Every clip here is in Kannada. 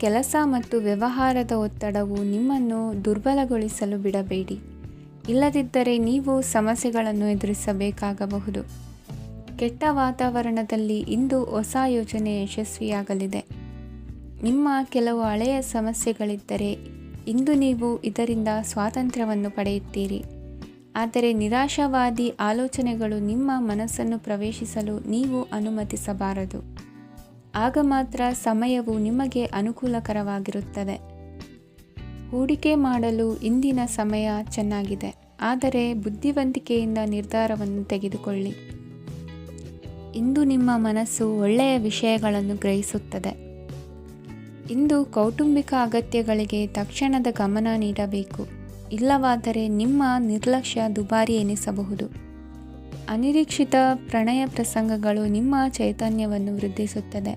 ಕೆಲಸ ಮತ್ತು ವ್ಯವಹಾರದ ಒತ್ತಡವು ನಿಮ್ಮನ್ನು ದುರ್ಬಲಗೊಳಿಸಲು ಬಿಡಬೇಡಿ. ಇಲ್ಲದಿದ್ದರೆ ನೀವು ಸಮಸ್ಯೆಗಳನ್ನು ಎದುರಿಸಬೇಕಾಗಬಹುದು. ಕೆಟ್ಟ ವಾತಾವರಣದಲ್ಲಿ ಇಂದು ಹೊಸ ಯೋಜನೆ ಯಶಸ್ವಿಯಾಗಲಿದೆ. ನಿಮ್ಮ ಕೆಲವು ಹಳೆಯ ಸಮಸ್ಯೆಗಳಿದ್ದರೆ ಇಂದು ನೀವು ಇದರಿಂದ ಸ್ವಾತಂತ್ರ್ಯವನ್ನು ಪಡೆಯುತ್ತೀರಿ. ಆದರೆ ನಿರಾಶಾವಾದಿ ಆಲೋಚನೆಗಳು ನಿಮ್ಮ ಮನಸ್ಸನ್ನು ಪ್ರವೇಶಿಸಲು ನೀವು ಅನುಮತಿಸಬಾರದು. ಆಗ ಮಾತ್ರ ಸಮಯವು ನಿಮಗೆ ಅನುಕೂಲಕರವಾಗಿರುತ್ತದೆ. ಹೂಡಿಕೆ ಮಾಡಲು ಇಂದಿನ ಸಮಯ ಚೆನ್ನಾಗಿದೆ, ಆದರೆ ಬುದ್ಧಿವಂತಿಕೆಯಿಂದ ನಿರ್ಧಾರವನ್ನು ತೆಗೆದುಕೊಳ್ಳಿ. ಇಂದು ನಿಮ್ಮ ಮನಸ್ಸು ಒಳ್ಳೆಯ ವಿಷಯಗಳನ್ನು ಗ್ರಹಿಸುತ್ತದೆ. ಇಂದು ಕೌಟುಂಬಿಕ ಅಗತ್ಯಗಳಿಗೆ ತಕ್ಷಣದ ಗಮನ ನೀಡಬೇಕು. ಇಲ್ಲವಾದರೆ ನಿಮ್ಮ ನಿರ್ಲಕ್ಷ್ಯ ದುಬಾರಿ ಎನಿಸಬಹುದು. ಅನಿರೀಕ್ಷಿತ ಪ್ರಣಯ ಪ್ರಸಂಗಗಳು ನಿಮ್ಮ ಚೈತನ್ಯವನ್ನು ವೃದ್ಧಿಸುತ್ತದೆ.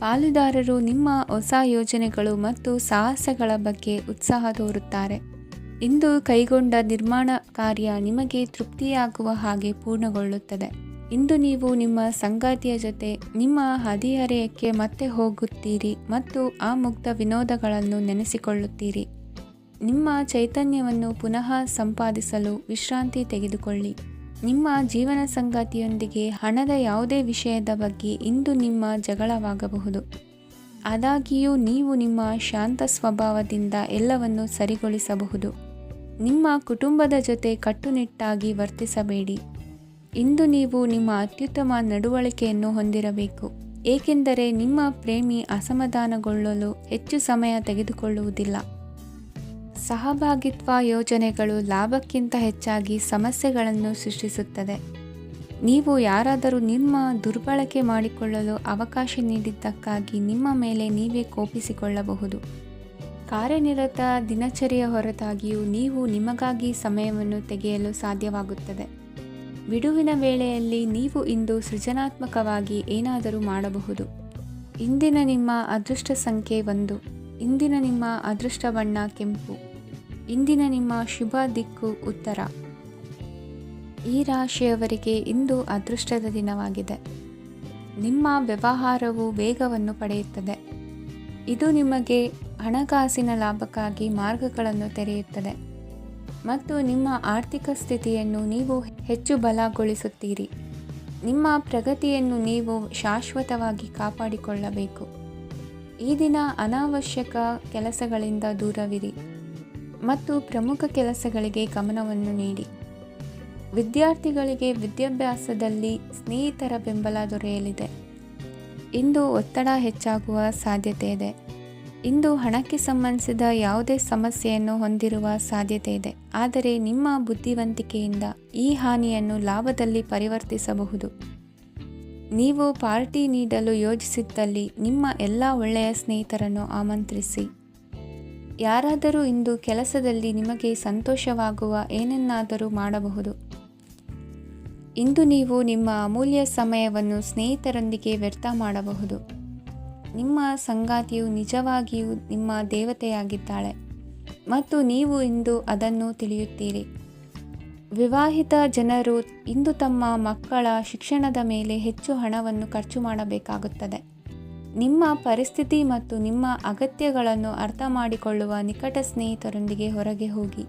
ಪಾಲುದಾರರು ನಿಮ್ಮ ಹೊಸ ಯೋಜನೆಗಳು ಮತ್ತು ಸಾಹಸಗಳ ಬಗ್ಗೆ ಉತ್ಸಾಹ ತೋರುತ್ತಾರೆ. ಇಂದು ಕೈಗೊಂಡ ನಿರ್ಮಾಣ ಕಾರ್ಯ ನಿಮಗೆ ತೃಪ್ತಿಯಾಗುವ ಹಾಗೆ ಪೂರ್ಣಗೊಳ್ಳುತ್ತದೆ. ಇಂದು ನೀವು ನಿಮ್ಮ ಸಂಗಾತಿಯ ಜೊತೆ ನಿಮ್ಮ ಹದಿಹರೆಯಕ್ಕೆ ಮತ್ತೆ ಹೋಗುತ್ತೀರಿ ಮತ್ತು ಆ ಮುಗ್ಧ ವಿನೋದಗಳನ್ನು ನೆನೆಸಿಕೊಳ್ಳುತ್ತೀರಿ. ನಿಮ್ಮ ಚೈತನ್ಯವನ್ನು ಪುನಃ ಸಂಪಾದಿಸಲು ವಿಶ್ರಾಂತಿ ತೆಗೆದುಕೊಳ್ಳಿ. ನಿಮ್ಮ ಜೀವನ ಸಂಗಾತಿಯೊಂದಿಗೆ ಹಣದ ಯಾವುದೇ ವಿಷಯದ ಬಗ್ಗೆ ಇಂದು ನಿಮ್ಮ ಜಗಳವಾಗಬಹುದು. ಆದಾಗ್ಯೂ ನೀವು ನಿಮ್ಮ ಶಾಂತ ಸ್ವಭಾವದಿಂದ ಎಲ್ಲವನ್ನು ಸರಿಗೊಳಿಸಬಹುದು. ನಿಮ್ಮ ಕುಟುಂಬದ ಜೊತೆ ಕಟ್ಟುನಿಟ್ಟಾಗಿ ವರ್ತಿಸಬೇಡಿ. ಇಂದು ನೀವು ನಿಮ್ಮ ಅತ್ಯುತ್ತಮ ನಡವಳಿಕೆಯನ್ನು ಹೊಂದಿರಬೇಕು, ಏಕೆಂದರೆ ನಿಮ್ಮ ಪ್ರೇಮಿ ಅಸಮಾಧಾನಗೊಳ್ಳಲು ಹೆಚ್ಚು ಸಮಯ ತೆಗೆದುಕೊಳ್ಳುವುದಿಲ್ಲ. ಸಹಭಾಗಿತ್ವ ಯೋಜನೆಗಳು ಲಾಭಕ್ಕಿಂತ ಹೆಚ್ಚಾಗಿ ಸಮಸ್ಯೆಗಳನ್ನು ಸೃಷ್ಟಿಸುತ್ತದೆ. ನೀವು ಯಾರಾದರೂ ನಿಮ್ಮ ದುರ್ಬಳಕೆ ಮಾಡಿಕೊಳ್ಳಲು ಅವಕಾಶ ನೀಡಿದ್ದಕ್ಕಾಗಿ ನಿಮ್ಮ ಮೇಲೆ ನೀವೇ ಕೋಪಿಸಿಕೊಳ್ಳಬಹುದು. ಕಾರ್ಯನಿರತ ದಿನಚರಿಯ ಹೊರತಾಗಿಯೂ ನೀವು ನಿಮಗಾಗಿ ಸಮಯವನ್ನು ತೆಗೆಯಲು ಸಾಧ್ಯವಾಗುತ್ತದೆ. ಬಿಡುವಿನ ವೇಳೆಯಲ್ಲಿ ನೀವು ಇಂದು ಸೃಜನಾತ್ಮಕವಾಗಿ ಏನಾದರೂ ಮಾಡಬಹುದು. ಇಂದಿನ ನಿಮ್ಮ ಅದೃಷ್ಟ ಸಂಖ್ಯೆ 1. ಇಂದಿನ ನಿಮ್ಮ ಅದೃಷ್ಟ ಬಣ್ಣ ಕೆಂಪು. ಇಂದಿನ ನಿಮ್ಮ ಶುಭ ದಿಕ್ಕು ಉತ್ತರ. ಈ ರಾಶಿಯವರಿಗೆ ಇಂದು ಅದೃಷ್ಟದ ದಿನವಾಗಿದೆ. ನಿಮ್ಮ ವ್ಯವಹಾರವು ವೇಗವನ್ನು ಪಡೆಯುತ್ತದೆ. ಇದು ನಿಮಗೆ ಹಣಕಾಸಿನ ಲಾಭಕ್ಕಾಗಿ ಮಾರ್ಗಗಳನ್ನು ತೆರೆಯುತ್ತದೆ ಮತ್ತು ನಿಮ್ಮ ಆರ್ಥಿಕ ಸ್ಥಿತಿಯನ್ನು ನೀವು ಹೆಚ್ಚು ಬಲಗೊಳಿಸುತ್ತೀರಿ. ನಿಮ್ಮ ಪ್ರಗತಿಯನ್ನು ನೀವು ಶಾಶ್ವತವಾಗಿ ಕಾಪಾಡಿಕೊಳ್ಳಬೇಕು. ಈ ದಿನ ಅನಾವಶ್ಯಕ ಕೆಲಸಗಳಿಂದ ದೂರವಿರಿ ಮತ್ತು ಪ್ರಮುಖ ಕೆಲಸಗಳಿಗೆ ಗಮನವನ್ನು ನೀಡಿ. ವಿದ್ಯಾರ್ಥಿಗಳಿಗೆ ವಿದ್ಯಾಭ್ಯಾಸದಲ್ಲಿ ಸ್ನೇಹಿತರ ಬೆಂಬಲ ದೊರೆಯಲಿದೆ. ಇಂದು ಒತ್ತಡ ಹೆಚ್ಚಾಗುವ ಸಾಧ್ಯತೆ ಇದೆ. ಇಂದು ಹಣಕ್ಕೆ ಸಂಬಂಧಿಸಿದ ಯಾವುದೇ ಸಮಸ್ಯೆಯನ್ನು ಹೊಂದಿರುವ ಸಾಧ್ಯತೆ ಇದೆ, ಆದರೆ ನಿಮ್ಮ ಬುದ್ಧಿವಂತಿಕೆಯಿಂದ ಈ ಹಾನಿಯನ್ನು ಲಾಭದಲ್ಲಿ ಪರಿವರ್ತಿಸಬಹುದು. ನೀವು ಪಾರ್ಟಿ ನೀಡಲು ಯೋಜಿಸಿದ್ದಲ್ಲಿ ನಿಮ್ಮ ಎಲ್ಲ ಒಳ್ಳೆಯ ಸ್ನೇಹಿತರನ್ನು ಆಮಂತ್ರಿಸಿ. ಯಾರಾದರೂ ಇಂದು ಕೆಲಸದಲ್ಲಿ ನಿಮಗೆ ಸಂತೋಷವಾಗುವ ಏನನ್ನಾದರೂ ಮಾಡಬಹುದು. ಇಂದು ನೀವು ನಿಮ್ಮ ಅಮೂಲ್ಯ ಸಮಯವನ್ನು ಸ್ನೇಹಿತರೊಂದಿಗೆ ವ್ಯರ್ಥ ಮಾಡಬಹುದು. ನಿಮ್ಮ ಸಂಗಾತಿಯು ನಿಜವಾಗಿಯೂ ನಿಮ್ಮ ದೇವತೆಯಾಗಿದ್ದಾಳೆ ಮತ್ತು ನೀವು ಇಂದು ಅದನ್ನು ತಿಳಿಯುತ್ತೀರಿ. ವಿವಾಹಿತ ಜನರು ಇಂದು ತಮ್ಮ ಮಕ್ಕಳ ಶಿಕ್ಷಣದ ಮೇಲೆ ಹೆಚ್ಚು ಹಣವನ್ನು ಖರ್ಚು ಮಾಡಬೇಕಾಗುತ್ತದೆ. ನಿಮ್ಮ ಪರಿಸ್ಥಿತಿ ಮತ್ತು ನಿಮ್ಮ ಅಗತ್ಯಗಳನ್ನು ಅರ್ಥ ಮಾಡಿಕೊಳ್ಳುವ ನಿಕಟ ಸ್ನೇಹಿತರೊಂದಿಗೆ ಹೊರಗೆ ಹೋಗಿ.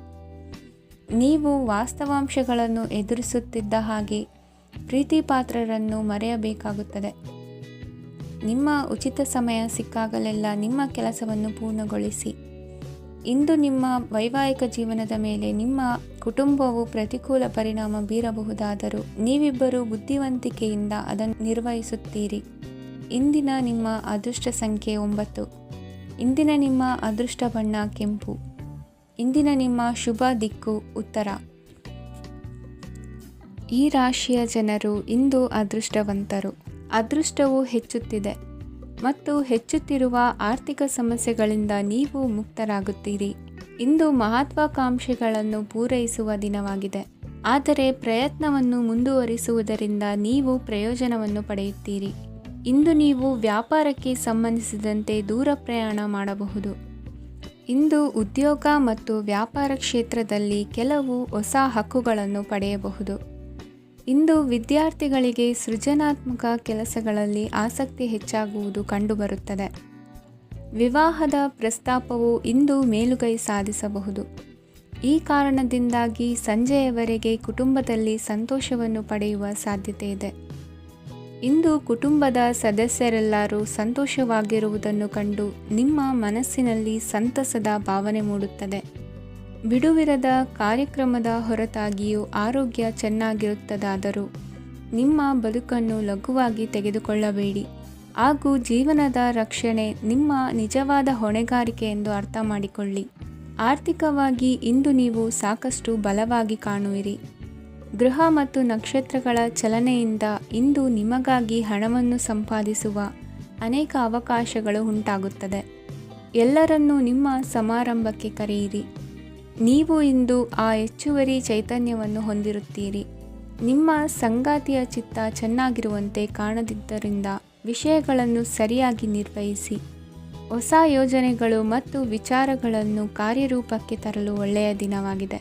ನೀವು ವಾಸ್ತವಾಂಶಗಳನ್ನು ಎದುರಿಸುತ್ತಿದ್ದ ಹಾಗೆ ಪ್ರೀತಿಪಾತ್ರರನ್ನು ಮರೆಯಬೇಕಾಗುತ್ತದೆ. ನಿಮ್ಮ ಉಚಿತ ಸಮಯ ಸಿಕ್ಕಾಗಲೆಲ್ಲ ನಿಮ್ಮ ಕೆಲಸವನ್ನು ಪೂರ್ಣಗೊಳಿಸಿ. ಇಂದು ನಿಮ್ಮ ವೈವಾಹಿಕ ಜೀವನದ ಮೇಲೆ ನಿಮ್ಮ ಕುಟುಂಬವು ಪ್ರತಿಕೂಲ ಪರಿಣಾಮ ಬೀರಬಹುದಾದರೂ ನೀವಿಬ್ಬರೂ ಬುದ್ಧಿವಂತಿಕೆಯಿಂದ ಅದನ್ನು ನಿರ್ವಹಿಸುತ್ತೀರಿ. ಇಂದಿನ ನಿಮ್ಮ ಅದೃಷ್ಟ ಸಂಖ್ಯೆ 9. ಇಂದಿನ ನಿಮ್ಮ ಅದೃಷ್ಟ ಬಣ್ಣ ಕೆಂಪು. ಇಂದಿನ ನಿಮ್ಮ ಶುಭ ದಿಕ್ಕು ಉತ್ತರ. ಈ ರಾಶಿಯ ಜನರು ಇಂದು ಅದೃಷ್ಟವಂತರು. ಅದೃಷ್ಟವು ಹೆಚ್ಚುತ್ತಿದೆ ಮತ್ತು ಹೆಚ್ಚುತ್ತಿರುವ ಆರ್ಥಿಕ ಸಮಸ್ಯೆಗಳಿಂದ ನೀವು ಮುಕ್ತರಾಗುತ್ತೀರಿ. ಇಂದು ಮಹತ್ವಾಕಾಂಕ್ಷೆಗಳನ್ನು ಪೂರೈಸುವ ದಿನವಾಗಿದೆ, ಆದರೆ ಪ್ರಯತ್ನವನ್ನು ಮುಂದುವರಿಸುವುದರಿಂದ ನೀವು ಪ್ರಯೋಜನವನ್ನು ಪಡೆಯುತ್ತೀರಿ. ಇಂದು ನೀವು ವ್ಯಾಪಾರಕ್ಕೆ ಸಂಬಂಧಿಸಿದಂತೆ ದೂರ ಪ್ರಯಾಣ ಮಾಡಬಹುದು. ಇಂದು ಉದ್ಯೋಗ ಮತ್ತು ವ್ಯಾಪಾರ ಕ್ಷೇತ್ರದಲ್ಲಿ ಕೆಲವು ಹೊಸ ಹಕ್ಕುಗಳನ್ನು ಪಡೆಯಬಹುದು. ಇಂದು ವಿದ್ಯಾರ್ಥಿಗಳಿಗೆ ಸೃಜನಾತ್ಮಕ ಕೆಲಸಗಳಲ್ಲಿ ಆಸಕ್ತಿ ಹೆಚ್ಚಾಗುವುದು ಕಂಡುಬರುತ್ತದೆ. ವಿವಾಹದ ಪ್ರಸ್ತಾಪವು ಇಂದು ಮೇಲುಗೈ ಸಾಧಿಸಬಹುದು. ಈ ಕಾರಣದಿಂದಾಗಿ ಸಂಜೆಯವರೆಗೆ ಕುಟುಂಬದಲ್ಲಿ ಸಂತೋಷವನ್ನು ಪಡೆಯುವ ಸಾಧ್ಯತೆ ಇದೆ. ಇಂದು ಕುಟುಂಬದ ಸದಸ್ಯರೆಲ್ಲರೂ ಸಂತೋಷವಾಗಿರುವುದನ್ನು ಕಂಡು ನಿಮ್ಮ ಮನಸ್ಸಿನಲ್ಲಿ ಸಂತಸದ ಭಾವನೆ ಮೂಡುತ್ತದೆ. ಬಿಡುವಿರದ ಕಾರ್ಯಕ್ರಮದ ಹೊರತಾಗಿಯೂ ಆರೋಗ್ಯ ಚೆನ್ನಾಗಿರುತ್ತದಾದರೂ ನಿಮ್ಮ ಬದುಕನ್ನು ಲಘುವಾಗಿ ತೆಗೆದುಕೊಳ್ಳಬೇಡಿ ಹಾಗೂ ಜೀವನದ ರಕ್ಷಣೆ ನಿಮ್ಮ ನಿಜವಾದ ಹೊಣೆಗಾರಿಕೆ ಎಂದು ಅರ್ಥ ಮಾಡಿಕೊಳ್ಳಿ. ಆರ್ಥಿಕವಾಗಿ ಇಂದು ನೀವು ಸಾಕಷ್ಟು ಬಲವಾಗಿ ಕಾಣುವಿರಿ. ಗ್ರಹ ಮತ್ತು ನಕ್ಷತ್ರಗಳ ಚಲನೆಯಿಂದ ಇಂದು ನಿಮಗಾಗಿ ಹಣವನ್ನು ಸಂಪಾದಿಸುವ ಅನೇಕ ಅವಕಾಶಗಳು ಉಂಟಾಗುತ್ತದೆ. ಎಲ್ಲರನ್ನೂ ನಿಮ್ಮ ಸಮಾರಂಭಕ್ಕೆ ಕರೆಯಿರಿ. ನೀವು ಇಂದು ಆ ಹೆಚ್ಚುವರಿ ಚೈತನ್ಯವನ್ನು ಹೊಂದಿರುತ್ತೀರಿ. ನಿಮ್ಮ ಸಂಗಾತಿಯ ಚಿತ್ತ ಚೆನ್ನಾಗಿರುವಂತೆ ಕಾಣದಿದ್ದರಿಂದ ವಿಷಯಗಳನ್ನು ಸರಿಯಾಗಿ ನಿರ್ವಹಿಸಿ. ಹೊಸ ಯೋಜನೆಗಳು ಮತ್ತು ವಿಚಾರಗಳನ್ನು ಕಾರ್ಯರೂಪಕ್ಕೆ ತರಲು ಒಳ್ಳೆಯ ದಿನವಾಗಿದೆ.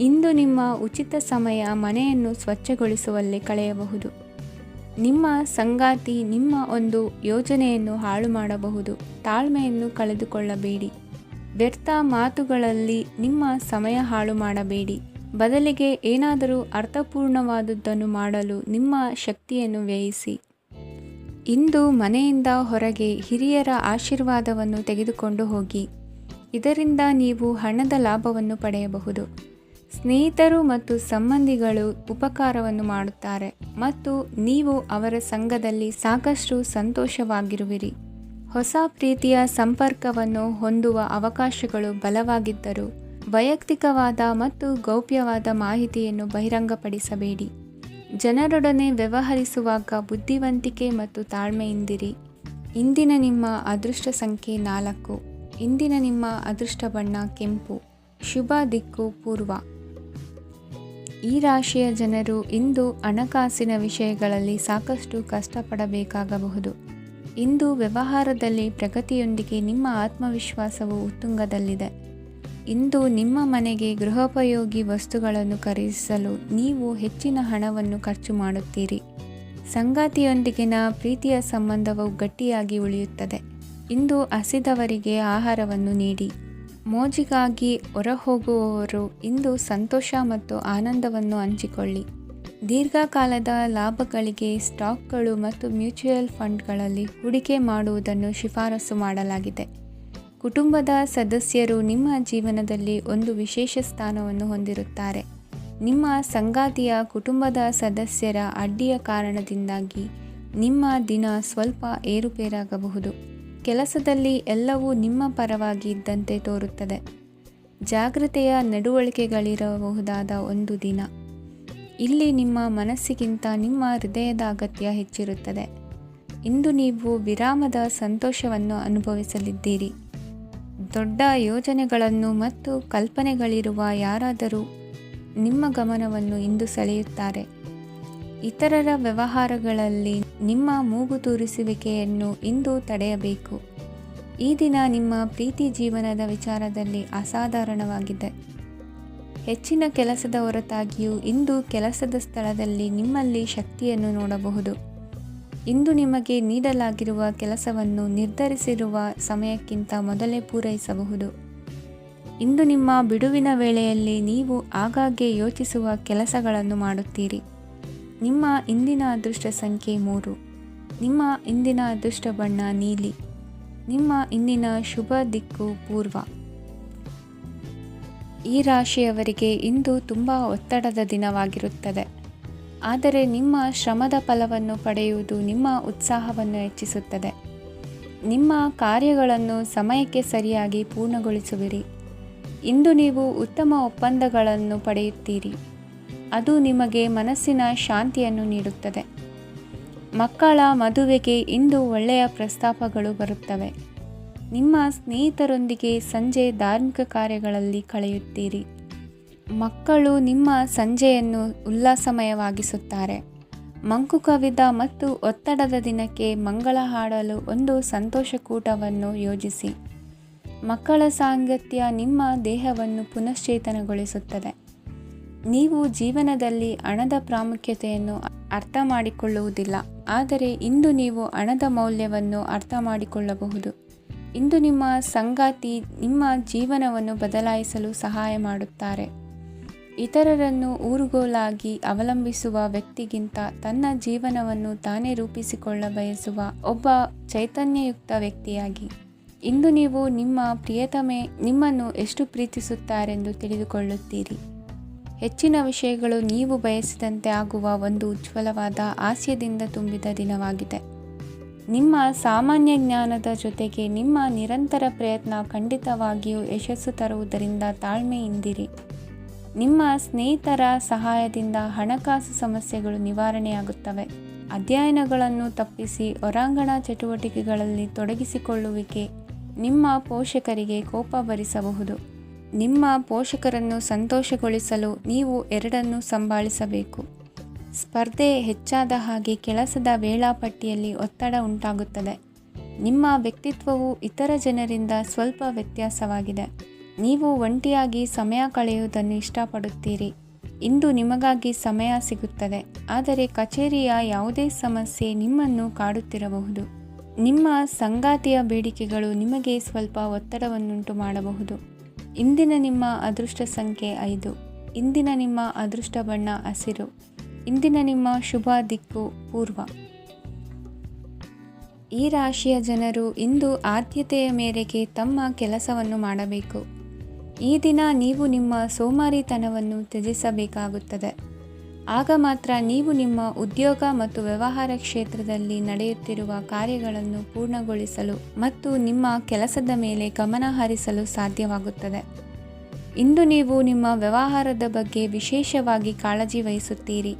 ಇಂದು ನಿಮ್ಮ ಉಚಿತ ಸಮಯ ಮನೆಯನ್ನು ಸ್ವಚ್ಛಗೊಳಿಸುವಲ್ಲಿ ಕಳೆಯಬಹುದು. ನಿಮ್ಮ ಸಂಗಾತಿ ನಿಮ್ಮ ಒಂದು ಯೋಜನೆಯನ್ನು ಹಾಳು ಮಾಡಬಹುದು. ತಾಳ್ಮೆಯನ್ನು ಕಳೆದುಕೊಳ್ಳಬೇಡಿ. ವ್ಯರ್ಥ ಮಾತುಗಳಲ್ಲಿ ನಿಮ್ಮ ಸಮಯ ಹಾಳು ಮಾಡಬೇಡಿ. ಬದಲಿಗೆ ಏನಾದರೂ ಅರ್ಥಪೂರ್ಣವಾದುದನ್ನು ಮಾಡಲು ನಿಮ್ಮ ಶಕ್ತಿಯನ್ನು ವ್ಯಯಿಸಿ. ಇಂದು ಮನೆಯಿಂದ ಹೊರಗೆ ಹಿರಿಯರ ಆಶೀರ್ವಾದವನ್ನು ತೆಗೆದುಕೊಂಡು ಹೋಗಿ. ಇದರಿಂದ ನೀವು ಹಣದ ಲಾಭವನ್ನು ಪಡೆಯಬಹುದು. ಸ್ನೇಹಿತರು ಮತ್ತು ಸಂಬಂಧಿಗಳು ಉಪಕಾರವನ್ನು ಮಾಡುತ್ತಾರೆ ಮತ್ತು ನೀವು ಅವರ ಸಂಘದಲ್ಲಿ ಸಾಕಷ್ಟು ಸಂತೋಷವಾಗಿರುವಿರಿ. ಹೊಸ ಪ್ರೀತಿಯ ಸಂಪರ್ಕವನ್ನು ಹೊಂದುವ ಅವಕಾಶಗಳು ಬಲವಾಗಿದ್ದರೂ ವೈಯಕ್ತಿಕವಾದ ಮತ್ತು ಗೌಪ್ಯವಾದ ಮಾಹಿತಿಯನ್ನು ಬಹಿರಂಗಪಡಿಸಬೇಡಿ. ಜನರೊಡನೆ ವ್ಯವಹರಿಸುವಾಗ ಬುದ್ಧಿವಂತಿಕೆ ಮತ್ತು ತಾಳ್ಮೆಯಿಂದಿರಿ. ಇಂದಿನ ನಿಮ್ಮ ಅದೃಷ್ಟ ಸಂಖ್ಯೆ 4. ಇಂದಿನ ನಿಮ್ಮ ಅದೃಷ್ಟ ಬಣ್ಣ ಕೆಂಪು. ಶುಭ ದಿಕ್ಕು ಪೂರ್ವ. ಈ ರಾಶಿಯ ಜನರು ಇಂದು ಹಣಕಾಸಿನ ವಿಷಯಗಳಲ್ಲಿ ಸಾಕಷ್ಟು ಕಷ್ಟಪಡಬೇಕಾಗಬಹುದು. ಇಂದು ವ್ಯವಹಾರದಲ್ಲಿ ಪ್ರಗತಿಯೊಂದಿಗೆ ನಿಮ್ಮ ಆತ್ಮವಿಶ್ವಾಸವು ಉತ್ತುಂಗದಲ್ಲಿದೆ. ಇಂದು ನಿಮ್ಮ ಮನೆಗೆ ಗೃಹೋಪಯೋಗಿ ವಸ್ತುಗಳನ್ನು ಖರೀದಿಸಲು ನೀವು ಹೆಚ್ಚಿನ ಹಣವನ್ನು ಖರ್ಚು ಮಾಡುತ್ತೀರಿ. ಸಂಗಾತಿಯೊಂದಿಗಿನ ಪ್ರೀತಿಯ ಸಂಬಂಧವು ಗಟ್ಟಿಯಾಗಿ ಉಳಿಯುತ್ತದೆ. ಇಂದು ಹಸಿದವರಿಗೆ ಆಹಾರವನ್ನು ನೀಡಿ. ಮೋಜಿಗಾಗಿ ಹೊರಹೋಗುವವರು ಇಂದು ಸಂತೋಷ ಮತ್ತು ಆನಂದವನ್ನು ಹಂಚಿಕೊಳ್ಳಿ. ದೀರ್ಘಕಾಲದ ಲಾಭಗಳಿಗೆ ಸ್ಟಾಕ್ಗಳು ಮತ್ತು ಮ್ಯೂಚುವಲ್ ಫಂಡ್ಗಳಲ್ಲಿ ಹೂಡಿಕೆ ಮಾಡುವುದನ್ನು ಶಿಫಾರಸು ಮಾಡಲಾಗಿದೆ. ಕುಟುಂಬದ ಸದಸ್ಯರು ನಿಮ್ಮ ಜೀವನದಲ್ಲಿ ಒಂದು ವಿಶೇಷ ಸ್ಥಾನವನ್ನು ಹೊಂದಿರುತ್ತಾರೆ. ನಿಮ್ಮ ಸಂಗಾತಿಯ ಕುಟುಂಬದ ಸದಸ್ಯರ ಅಡ್ಡಿಯ ಕಾರಣದಿಂದಾಗಿ ನಿಮ್ಮ ದಿನ ಸ್ವಲ್ಪ ಏರುಪೇರಾಗಬಹುದು. ಕೆಲಸದಲ್ಲಿ ಎಲ್ಲವೂ ನಿಮ್ಮ ಪರವಾಗಿ ಇದ್ದಂತೆ ತೋರುತ್ತದೆ. ಜಾಗ್ರತೆಯ ನಡವಳಿಕೆಗಳಿರಬಹುದಾದ ಒಂದು ದಿನ. ಇಲ್ಲಿ ನಿಮ್ಮ ಮನಸ್ಸಿಗಿಂತ ನಿಮ್ಮ ಹೃದಯದ ಅಗತ್ಯ ಹೆಚ್ಚಿರುತ್ತದೆ. ಇಂದು ನೀವು ವಿರಾಮದ ಸಂತೋಷವನ್ನು ಅನುಭವಿಸಲಿದ್ದೀರಿ. ದೊಡ್ಡ ಯೋಜನೆಗಳನ್ನು ಮತ್ತು ಕಲ್ಪನೆಗಳಿರುವ ಯಾರಾದರೂ ನಿಮ್ಮ ಗಮನವನ್ನು ಇಂದು ಸೆಳೆಯುತ್ತಾರೆ. ಇತರರ ವ್ಯವಹಾರಗಳಲ್ಲಿ ನಿಮ್ಮ ಮೂಗು ತೂರಿಸುವಿಕೆಯನ್ನು ಇಂದು ತಡೆಯಬೇಕು. ಈ ದಿನ ನಿಮ್ಮ ಪ್ರೀತಿ ಜೀವನದ ವಿಚಾರದಲ್ಲಿ ಅಸಾಧಾರಣವಾಗಿದೆ. ಹೆಚ್ಚಿನ ಕೆಲಸದ ಹೊರತಾಗಿಯೂ ಇಂದು ಕೆಲಸದ ಸ್ಥಳದಲ್ಲಿ ನಿಮ್ಮಲ್ಲಿ ಶಕ್ತಿಯನ್ನು ನೋಡಬಹುದು. ಇಂದು ನಿಮಗೆ ನೀಡಲಾಗಿರುವ ಕೆಲಸವನ್ನು ನಿರ್ಧರಿಸಿರುವ ಸಮಯಕ್ಕಿಂತ ಮೊದಲೇ ಪೂರೈಸಬಹುದು. ಇಂದು ನಿಮ್ಮ ಬಿಡುವಿನ ವೇಳೆಯಲ್ಲಿ ನೀವು ಆಗಾಗ್ಗೆ ಯೋಚಿಸುವ ಕೆಲಸಗಳನ್ನು ಮಾಡುತ್ತೀರಿ. ನಿಮ್ಮ ಇಂದಿನ ಅದೃಷ್ಟ ಸಂಖ್ಯೆ 3. ನಿಮ್ಮ ಇಂದಿನ ಅದೃಷ್ಟ ಬಣ್ಣ ನೀಲಿ. ನಿಮ್ಮ ಇಂದಿನ ಶುಭ ದಿಕ್ಕು ಪೂರ್ವ. ಈ ರಾಶಿಯವರಿಗೆ ಇಂದು ತುಂಬ ಒತ್ತಡದ ದಿನವಾಗಿರುತ್ತದೆ. ಆದರೆ ನಿಮ್ಮ ಶ್ರಮದ ಫಲವನ್ನು ಪಡೆಯುವುದು ನಿಮ್ಮ ಉತ್ಸಾಹವನ್ನು ಹೆಚ್ಚಿಸುತ್ತದೆ. ನಿಮ್ಮ ಕಾರ್ಯಗಳನ್ನು ಸಮಯಕ್ಕೆ ಸರಿಯಾಗಿ ಪೂರ್ಣಗೊಳಿಸುವಿರಿ. ಇಂದು ನೀವು ಉತ್ತಮ ಒಪ್ಪಂದಗಳನ್ನು ಪಡೆಯುತ್ತೀರಿ. ಅದು ನಿಮಗೆ ಮನಸ್ಸಿನ ಶಾಂತಿಯನ್ನು ನೀಡುತ್ತದೆ. ಮಕ್ಕಳ ಮದುವೆಗೆ ಇಂದು ಒಳ್ಳೆಯ ಪ್ರಸ್ತಾಪಗಳು ಬರುತ್ತವೆ. ನಿಮ್ಮ ಸ್ನೇಹಿತರೊಂದಿಗೆ ಸಂಜೆ ಧಾರ್ಮಿಕ ಕಾರ್ಯಗಳಲ್ಲಿ ಕಳೆಯುತ್ತೀರಿ. ಮಕ್ಕಳು ನಿಮ್ಮ ಸಂಜೆಯನ್ನು ಉಲ್ಲಾಸಮಯವಾಗಿಸುತ್ತಾರೆ. ಮಂಕು ಕವಿದ ಮತ್ತು ಒತ್ತಡದ ದಿನಕ್ಕೆ ಮಂಗಳ ಹಾಡಲು ಒಂದು ಸಂತೋಷಕೂಟವನ್ನು ಯೋಜಿಸಿ. ಮಕ್ಕಳ ಸಾಂಗತ್ಯ ನಿಮ್ಮ ದೇಹವನ್ನು ಪುನಶ್ಚೇತನಗೊಳಿಸುತ್ತದೆ. ನೀವು ಜೀವನದಲ್ಲಿ ಹಣದ ಪ್ರಾಮುಖ್ಯತೆಯನ್ನು ಅರ್ಥ ಮಾಡಿಕೊಳ್ಳುವುದಿಲ್ಲ, ಆದರೆ ಇಂದು ನೀವು ಹಣದ ಮೌಲ್ಯವನ್ನು ಅರ್ಥ ಮಾಡಿಕೊಳ್ಳಬಹುದು. ಇಂದು ನಿಮ್ಮ ಸಂಗಾತಿ ನಿಮ್ಮ ಜೀವನವನ್ನು ಬದಲಾಯಿಸಲು ಸಹಾಯ ಮಾಡುತ್ತಾರೆ. ಇತರರನ್ನು ಊರುಗೋಲಾಗಿ ಅವಲಂಬಿಸುವ ವ್ಯಕ್ತಿಗಿಂತ ತನ್ನ ಜೀವನವನ್ನು ತಾನೇ ರೂಪಿಸಿಕೊಳ್ಳ ಬಯಸುವ ಒಬ್ಬ ಚೈತನ್ಯಯುಕ್ತ ವ್ಯಕ್ತಿಯಾಗಿ. ಇಂದು ನೀವು ನಿಮ್ಮ ಪ್ರಿಯತಮೆ ನಿಮ್ಮನ್ನು ಎಷ್ಟು ಪ್ರೀತಿಸುತ್ತಾರೆಂದು ತಿಳಿದುಕೊಳ್ಳುತ್ತೀರಿ. ಹೆಚ್ಚಿನ ವಿಷಯಗಳು ನೀವು ಬಯಸಿದಂತೆ ಆಗುವ ಒಂದು ಉಜ್ವಲವಾದ ಹಾಸ್ಯದಿಂದ ತುಂಬಿದ ದಿನವಾಗಿದೆ. ನಿಮ್ಮ ಸಾಮಾನ್ಯ ಜ್ಞಾನದ ಜೊತೆಗೆ ನಿಮ್ಮ ನಿರಂತರ ಪ್ರಯತ್ನ ಖಂಡಿತವಾಗಿಯೂ ಯಶಸ್ಸು ತರುವುದರಿಂದ ತಾಳ್ಮೆಯಿಂದಿರಿ. ನಿಮ್ಮ ಸ್ನೇಹಿತರ ಸಹಾಯದಿಂದ ಹಣಕಾಸು ಸಮಸ್ಯೆಗಳು ನಿವಾರಣೆಯಾಗುತ್ತವೆ. ಅಧ್ಯಯನಗಳನ್ನು ತಪ್ಪಿಸಿ ಹೊರಾಂಗಣ ಚಟುವಟಿಕೆಗಳಲ್ಲಿ ತೊಡಗಿಸಿಕೊಳ್ಳುವಿಕೆ ನಿಮ್ಮ ಪೋಷಕರಿಗೆ ಕೋಪ ಭರಿಸಬಹುದು. ನಿಮ್ಮ ಪೋಷಕರನ್ನು ಸಂತೋಷಗೊಳಿಸಲು ನೀವು ಎರಡನ್ನೂ ಸಂಭಾಳಿಸಬೇಕು. ಸ್ಪರ್ಧೆ ಹೆಚ್ಚಾದ ಹಾಗೆ ಕೆಲಸದ ವೇಳಾಪಟ್ಟಿಯಲ್ಲಿ ಒತ್ತಡ ಉಂಟಾಗುತ್ತದೆ. ನಿಮ್ಮ ವ್ಯಕ್ತಿತ್ವವು ಇತರ ಜನರಿಂದ ಸ್ವಲ್ಪ ವ್ಯತ್ಯಾಸವಾಗಿದೆ. ನೀವು ಒಂಟಿಯಾಗಿ ಸಮಯ ಕಳೆಯುವುದನ್ನು ಇಷ್ಟಪಡುತ್ತೀರಿ. ಇಂದು ನಿಮಗಾಗಿ ಸಮಯ ಸಿಗುತ್ತದೆ, ಆದರೆ ಕಚೇರಿಯ ಯಾವುದೇ ಸಮಸ್ಯೆ ನಿಮ್ಮನ್ನು ಕಾಡುತ್ತಿರಬಹುದು. ನಿಮ್ಮ ಸಂಗಾತಿಯ ಬೇಡಿಕೆಗಳು ನಿಮಗೆ ಸ್ವಲ್ಪ ಒತ್ತಡವನ್ನುಂಟು ಮಾಡಬಹುದು. ಇಂದಿನ ನಿಮ್ಮ ಅದೃಷ್ಟ ಸಂಖ್ಯೆ 5. ಇಂದಿನ ನಿಮ್ಮ ಅದೃಷ್ಟ ಬಣ್ಣ ಹಸಿರು. ಇಂದಿನ ನಿಮ್ಮ ಶುಭ ದಿಕ್ಕು ಪೂರ್ವ. ಈ ರಾಶಿಯ ಜನರು ಇಂದು ಆದ್ಯತೆಯ ಮೇರೆಗೆ ತಮ್ಮ ಕೆಲಸವನ್ನು ಮಾಡಬೇಕು. ಈ ದಿನ ನೀವು ನಿಮ್ಮ ಸೋಮಾರಿತನವನ್ನು ತ್ಯಜಿಸಬೇಕಾಗುತ್ತದೆ. ಆಗ ಮಾತ್ರ ನೀವು ನಿಮ್ಮ ಉದ್ಯೋಗ ಮತ್ತು ವ್ಯವಹಾರ ಕ್ಷೇತ್ರದಲ್ಲಿ ನಡೆಯುತ್ತಿರುವ ಕಾರ್ಯಗಳನ್ನು ಪೂರ್ಣಗೊಳಿಸಲು ಮತ್ತು ನಿಮ್ಮ ಕೆಲಸದ ಮೇಲೆ ಗಮನ ಹರಿಸಲು ಸಾಧ್ಯವಾಗುತ್ತದೆ. ಇಂದು ನೀವು ನಿಮ್ಮ ವ್ಯವಹಾರದ ಬಗ್ಗೆ ವಿಶೇಷವಾಗಿ ಕಾಳಜಿ ವಹಿಸುತ್ತೀರಿ.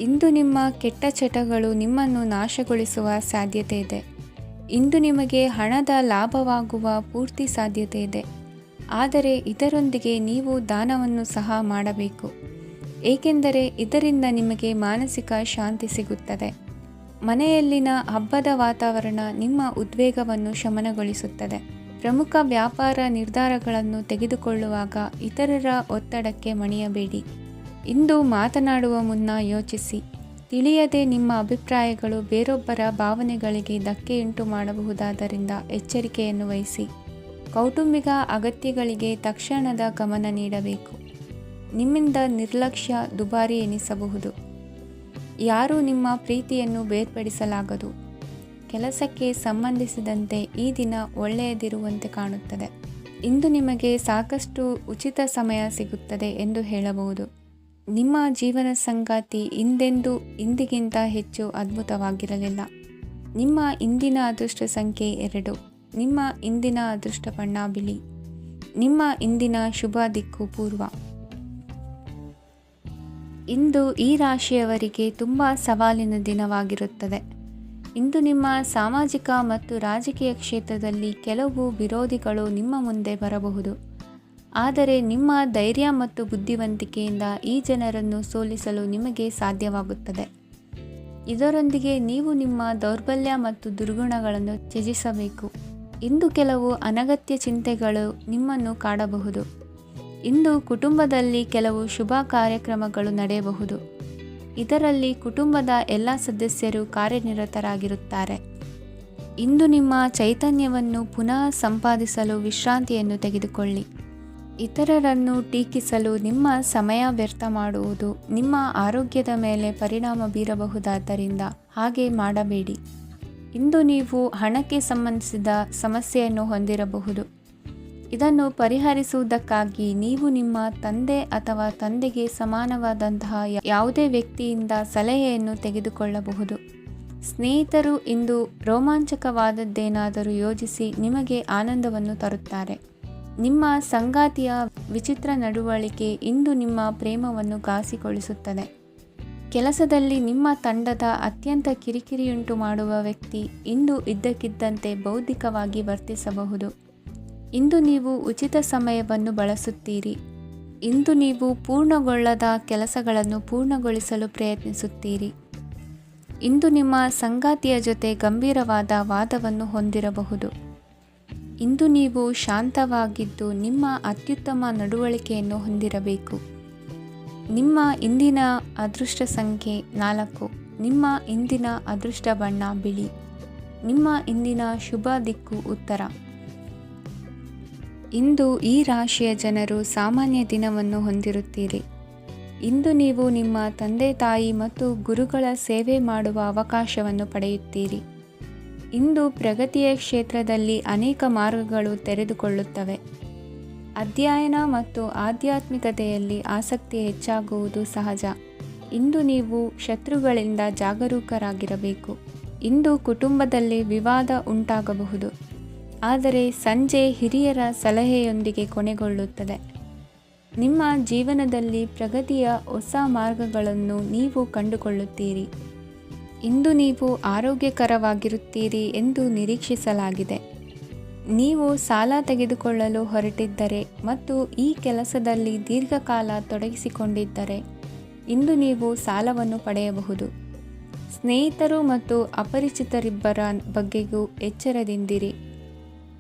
ಇಂದು ನಿಮ್ಮ ಕೆಟ್ಟ ಚಟಗಳು ನಿಮ್ಮನ್ನು ನಾಶಗೊಳಿಸುವ ಸಾಧ್ಯತೆ ಇದೆ. ಇಂದು ನಿಮಗೆ ಹಣದ ಲಾಭವಾಗುವ ಪೂರ್ತಿ ಸಾಧ್ಯತೆ ಇದೆ. ಆದರೆ ಇದರೊಂದಿಗೆ ನೀವು ದಾನವನ್ನು ಸಹ ಮಾಡಬೇಕು, ಏಕೆಂದರೆ ಇದರಿಂದ ನಿಮಗೆ ಮಾನಸಿಕ ಶಾಂತಿ ಸಿಗುತ್ತದೆ. ಮನೆಯಲ್ಲಿನ ಹಬ್ಬದ ವಾತಾವರಣ ನಿಮ್ಮ ಉದ್ವೇಗವನ್ನು ಶಮನಗೊಳಿಸುತ್ತದೆ. ಪ್ರಮುಖ ವ್ಯಾಪಾರ ನಿರ್ಧಾರಗಳನ್ನು ತೆಗೆದುಕೊಳ್ಳುವಾಗ ಇತರರ ಒತ್ತಡಕ್ಕೆ ಮಣಿಯಬೇಡಿ. ಇಂದು ಮಾತನಾಡುವ ಮುನ್ನ ಯೋಚಿಸಿ. ತಿಳಿಯದೆ ನಿಮ್ಮ ಅಭಿಪ್ರಾಯಗಳು ಬೇರೊಬ್ಬರ ಭಾವನೆಗಳಿಗೆ ಧಕ್ಕೆಯುಂಟು ಮಾಡಬಹುದಾದ್ದರಿಂದ ಎಚ್ಚರಿಕೆಯನ್ನು ವಹಿಸಿ. ಕೌಟುಂಬಿಕ ಅಗತ್ಯಗಳಿಗೆ ತಕ್ಷಣದ ಗಮನ ನೀಡಬೇಕು. ನಿಮ್ಮಿಂದ ನಿರ್ಲಕ್ಷ್ಯ ದುಬಾರಿ ಎನಿಸಬಹುದು. ಯಾರೂ ನಿಮ್ಮ ಪ್ರೀತಿಯನ್ನು ಬೇರ್ಪಡಿಸಲಾಗದು. ಕೆಲಸಕ್ಕೆ ಸಂಬಂಧಿಸಿದಂತೆ ಈ ದಿನ ಒಳ್ಳೆಯದಿರುವಂತೆ ಕಾಣುತ್ತದೆ. ಇಂದು ನಿಮಗೆ ಸಾಕಷ್ಟು ಉಚಿತ ಸಮಯ ಸಿಗುತ್ತದೆ ಎಂದು ಹೇಳಬಹುದು. ನಿಮ್ಮ ಜೀವನ ಸಂಗಾತಿ ಇಂದಿಗಿಂತ ಹೆಚ್ಚು ಅದ್ಭುತವಾಗಿರಲಿಲ್ಲ. ನಿಮ್ಮ ಇಂದಿನ ಅದೃಷ್ಟ ಸಂಖ್ಯೆ 2. ನಿಮ್ಮ ಇಂದಿನ ಅದೃಷ್ಟ ಬಣ್ಣ ಬಿಳಿ. ನಿಮ್ಮ ಇಂದಿನ ಶುಭ ದಿಕ್ಕು ಪೂರ್ವ. ಇಂದು ಈ ರಾಶಿಯವರಿಗೆ ತುಂಬ ಸವಾಲಿನ ದಿನವಾಗಿರುತ್ತದೆ. ಇಂದು ನಿಮ್ಮ ಸಾಮಾಜಿಕ ಮತ್ತು ರಾಜಕೀಯ ಕ್ಷೇತ್ರದಲ್ಲಿ ಕೆಲವು ವಿರೋಧಿಗಳು ನಿಮ್ಮ ಮುಂದೆ ಬರಬಹುದು. ಆದರೆ ನಿಮ್ಮ ಧೈರ್ಯ ಮತ್ತು ಬುದ್ಧಿವಂತಿಕೆಯಿಂದ ಈ ಜನರನ್ನು ಸೋಲಿಸಲು ನಿಮಗೆ ಸಾಧ್ಯವಾಗುತ್ತದೆ. ಇದರೊಂದಿಗೆ ನೀವು ನಿಮ್ಮ ದೌರ್ಬಲ್ಯ ಮತ್ತು ದುರ್ಗುಣಗಳನ್ನು ತ್ಯಜಿಸಬೇಕು. ಇಂದು ಕೆಲವು ಅನಗತ್ಯ ಚಿಂತೆಗಳು ನಿಮ್ಮನ್ನು ಕಾಡಬಹುದು. ಇಂದು ಕುಟುಂಬದಲ್ಲಿ ಕೆಲವು ಶುಭ ಕಾರ್ಯಕ್ರಮಗಳು ನಡೆಯಬಹುದು. ಇದರಲ್ಲಿ ಕುಟುಂಬದ ಎಲ್ಲ ಸದಸ್ಯರು ಕಾರ್ಯನಿರತರಾಗಿರುತ್ತಾರೆ. ಇಂದು ನಿಮ್ಮ ಚೈತನ್ಯವನ್ನು ಪುನಃ ಸಂಪಾದಿಸಲು ವಿಶ್ರಾಂತಿಯನ್ನು ತೆಗೆದುಕೊಳ್ಳಿ. ಇತರರನ್ನು ಟೀಕಿಸಲು ನಿಮ್ಮ ಸಮಯ ವ್ಯರ್ಥ ಮಾಡುವುದು ನಿಮ್ಮ ಆರೋಗ್ಯದ ಮೇಲೆ ಪರಿಣಾಮ ಬೀರಬಹುದಾದ್ದರಿಂದ ಹಾಗೆ ಮಾಡಬೇಡಿ. ಇಂದು ನೀವು ಹಣಕ್ಕೆ ಸಂಬಂಧಿಸಿದ ಸಮಸ್ಯೆಯನ್ನು ಹೊಂದಿರಬಹುದು. ಇದನ್ನು ಪರಿಹರಿಸುವುದಕ್ಕಾಗಿ ನೀವು ನಿಮ್ಮ ತಂದೆ ಅಥವಾ ತಂದೆಗೆ ಸಮಾನವಾದಂತಹ ಯಾವುದೇ ವ್ಯಕ್ತಿಯಿಂದ ಸಲಹೆಯನ್ನು ತೆಗೆದುಕೊಳ್ಳಬಹುದು. ಸ್ನೇಹಿತರು ಇಂದು ರೋಮಾಂಚಕವಾದದ್ದೇನಾದರೂ ಯೋಜಿಸಿ ನಿಮಗೆ ಆನಂದವನ್ನು ತರುತ್ತಾರೆ. ನಿಮ್ಮ ಸಂಗಾತಿಯ ವಿಚಿತ್ರ ನಡವಳಿಕೆ ಇಂದು ನಿಮ್ಮ ಪ್ರೇಮವನ್ನು ಘಾಸಿಗೊಳಿಸುತ್ತದೆ. ಕೆಲಸದಲ್ಲಿ ನಿಮ್ಮ ತಂಡದ ಅತ್ಯಂತ ಕಿರಿಕಿರಿಯುಂಟು ಮಾಡುವ ವ್ಯಕ್ತಿ ಇಂದು ಇದ್ದಕ್ಕಿದ್ದಂತೆ ಬೌದ್ಧಿಕವಾಗಿ ವರ್ತಿಸಬಹುದು. ಇಂದು ನೀವು ಉಚಿತ ಸಮಯವನ್ನು ಬಳಸುತ್ತೀರಿ. ಇಂದು ನೀವು ಪೂರ್ಣಗೊಳ್ಳದ ಕೆಲಸಗಳನ್ನು ಪೂರ್ಣಗೊಳಿಸಲು ಪ್ರಯತ್ನಿಸುತ್ತೀರಿ. ಇಂದು ನಿಮ್ಮ ಸಂಗಾತಿಯ ಜೊತೆ ಗಂಭೀರವಾದ ವಾದವನ್ನು ಹೊಂದಿರಬಹುದು. ಇಂದು ನೀವು ಶಾಂತವಾಗಿದ್ದು ನಿಮ್ಮ ಅತ್ಯುತ್ತಮ ನಡವಳಿಕೆಯನ್ನು ಹೊಂದಿರಬೇಕು. ನಿಮ್ಮ ಇಂದಿನ ಅದೃಷ್ಟ ಸಂಖ್ಯೆ 4. ನಿಮ್ಮ ಇಂದಿನ ಅದೃಷ್ಟ ಬಣ್ಣ ಬಿಳಿ. ನಿಮ್ಮ ಇಂದಿನ ಶುಭ ದಿಕ್ಕು ಉತ್ತರ. ಇಂದು ಈ ರಾಶಿಯ ಜನರು ಸಾಮಾನ್ಯ ದಿನವನ್ನು ಹೊಂದಿರುತ್ತೀರಿ. ಇಂದು ನೀವು ನಿಮ್ಮ ತಂದೆ ತಾಯಿ ಮತ್ತು ಗುರುಗಳ ಸೇವೆ ಮಾಡುವ ಅವಕಾಶವನ್ನು ಪಡೆಯುತ್ತೀರಿ. ಇಂದು ಪ್ರಗತಿಯ ಕ್ಷೇತ್ರದಲ್ಲಿ ಅನೇಕ ಮಾರ್ಗಗಳು ತೆರೆದುಕೊಳ್ಳುತ್ತವೆ. ಅಧ್ಯಯನ ಮತ್ತು ಆಧ್ಯಾತ್ಮಿಕತೆಯಲ್ಲಿ ಆಸಕ್ತಿ ಹೆಚ್ಚಾಗುವುದು ಸಹಜ. ಇಂದು ನೀವು ಶತ್ರುಗಳಿಂದ ಜಾಗರೂಕರಾಗಿರಬೇಕು. ಇಂದು ಕುಟುಂಬದಲ್ಲಿ ವಿವಾದ ಉಂಟಾಗಬಹುದು, ಆದರೆ ಸಂಜೆ ಹಿರಿಯರ ಸಲಹೆಯೊಂದಿಗೆ ಕೊನೆಗೊಳ್ಳುತ್ತದೆ. ನಿಮ್ಮ ಜೀವನದಲ್ಲಿ ಪ್ರಗತಿಯ ಹೊಸ ಮಾರ್ಗಗಳನ್ನು ನೀವು ಕಂಡುಕೊಳ್ಳುತ್ತೀರಿ. ಇಂದು ನೀವು ಆರೋಗ್ಯಕರವಾಗಿರುತ್ತೀರಿ ಎಂದು ನಿರೀಕ್ಷಿಸಲಾಗಿದೆ. ನೀವು ಸಾಲ ತೆಗೆದುಕೊಳ್ಳಲು ಹೊರಟಿದ್ದರೆ ಮತ್ತು ಈ ಕೆಲಸದಲ್ಲಿ ದೀರ್ಘಕಾಲ ತೊಡಗಿಸಿಕೊಂಡಿದ್ದರೆ ಇಂದು ನೀವು ಸಾಲವನ್ನು ಪಡೆಯಬಹುದು. ಸ್ನೇಹಿತರು ಮತ್ತು ಅಪರಿಚಿತರಿಬ್ಬರ ಬಗ್ಗೆಯೂ ಎಚ್ಚರದಿಂದಿರಿ.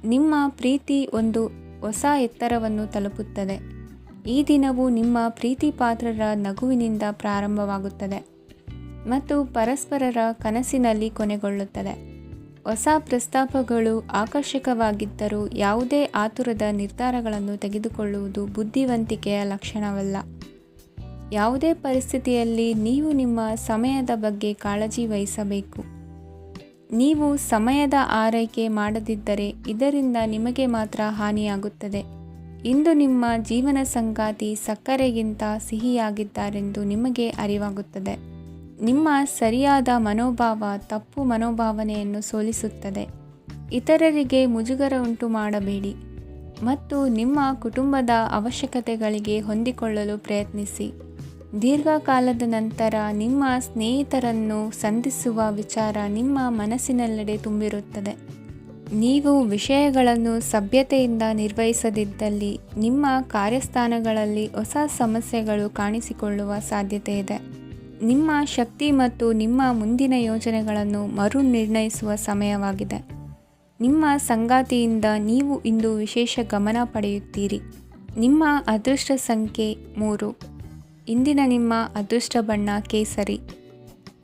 ನಿಮ್ಮ ಪ್ರೀತಿ ಒಂದು ಹೊಸ ಎತ್ತರವನ್ನು ತಲುಪುತ್ತದೆ. ಈ ದಿನವು ನಿಮ್ಮ ಪ್ರೀತಿ ಪಾತ್ರರ ನಗುವಿನಿಂದ ಪ್ರಾರಂಭವಾಗುತ್ತದೆ ಮತ್ತು ಪರಸ್ಪರರ ಕನಸಿನಲ್ಲಿ ಕೊನೆಗೊಳ್ಳುತ್ತದೆ. ಹೊಸ ಪ್ರಸ್ತಾಪಗಳು ಆಕರ್ಷಕವಾಗಿದ್ದರೂ ಯಾವುದೇ ಆತುರದ ನಿರ್ಧಾರಗಳನ್ನು ತೆಗೆದುಕೊಳ್ಳುವುದು ಬುದ್ಧಿವಂತಿಕೆಯ ಲಕ್ಷಣವಲ್ಲ. ಯಾವುದೇ ಪರಿಸ್ಥಿತಿಯಲ್ಲಿ ನೀವು ನಿಮ್ಮ ಸಮಯದ ಬಗ್ಗೆ ಕಾಳಜಿ ವಹಿಸಬೇಕು. ನೀವು ಸಮಯದ ಆರೈಕೆ ಮಾಡದಿದ್ದರೆ ಇದರಿಂದ ನಿಮಗೆ ಮಾತ್ರ ಹಾನಿಯಾಗುತ್ತದೆ. ಇಂದು ನಿಮ್ಮ ಜೀವನ ಸಂಗಾತಿ ಸಕ್ಕರೆಗಿಂತ ಸಿಹಿಯಾಗಿದ್ದಾರೆಂದು ನಿಮಗೆ ಅರಿವಾಗುತ್ತದೆ. ನಿಮ್ಮ ಸರಿಯಾದ ಮನೋಭಾವ ತಪ್ಪು ಮನೋಭಾವನೆಯನ್ನು ಸೋಲಿಸುತ್ತದೆ. ಇತರರಿಗೆ ಮುಜುಗರ ಉಂಟು ಮಾಡಬೇಡಿ ಮತ್ತು ನಿಮ್ಮ ಕುಟುಂಬದ ಅವಶ್ಯಕತೆಗಳಿಗೆ ಹೊಂದಿಕೊಳ್ಳಲು ಪ್ರಯತ್ನಿಸಿ. ದೀರ್ಘಕಾಲದ ನಂತರ ನಿಮ್ಮ ಸ್ನೇಹಿತರನ್ನು ಸಂಧಿಸುವ ವಿಚಾರ ನಿಮ್ಮ ಮನಸ್ಸಿನೆಲ್ಲೆಡೆ ತುಂಬಿರುತ್ತದೆ. ನೀವು ವಿಷಯಗಳನ್ನು ಸಭ್ಯತೆಯಿಂದ ನಿರ್ವಹಿಸದಿದ್ದಲ್ಲಿ ನಿಮ್ಮ ಕಾರ್ಯಸ್ಥಾನಗಳಲ್ಲಿ ಹೊಸ ಸಮಸ್ಯೆಗಳು ಕಾಣಿಸಿಕೊಳ್ಳುವ ಸಾಧ್ಯತೆ ಇದೆ. ನಿಮ್ಮ ಶಕ್ತಿ ಮತ್ತು ನಿಮ್ಮ ಮುಂದಿನ ಯೋಜನೆಗಳನ್ನು ಮರು ನಿರ್ಣಯಿಸುವ ಸಮಯವಾಗಿದೆ. ನಿಮ್ಮ ಸಂಗಾತಿಯಿಂದ ನೀವು ಇಂದು ವಿಶೇಷ ಗಮನ ಪಡೆಯುತ್ತೀರಿ. ನಿಮ್ಮ ಅದೃಷ್ಟ ಸಂಖ್ಯೆ 3. ಇಂದಿನ ನಿಮ್ಮ ಅದೃಷ್ಟ ಬಣ್ಣ ಕೇಸರಿ.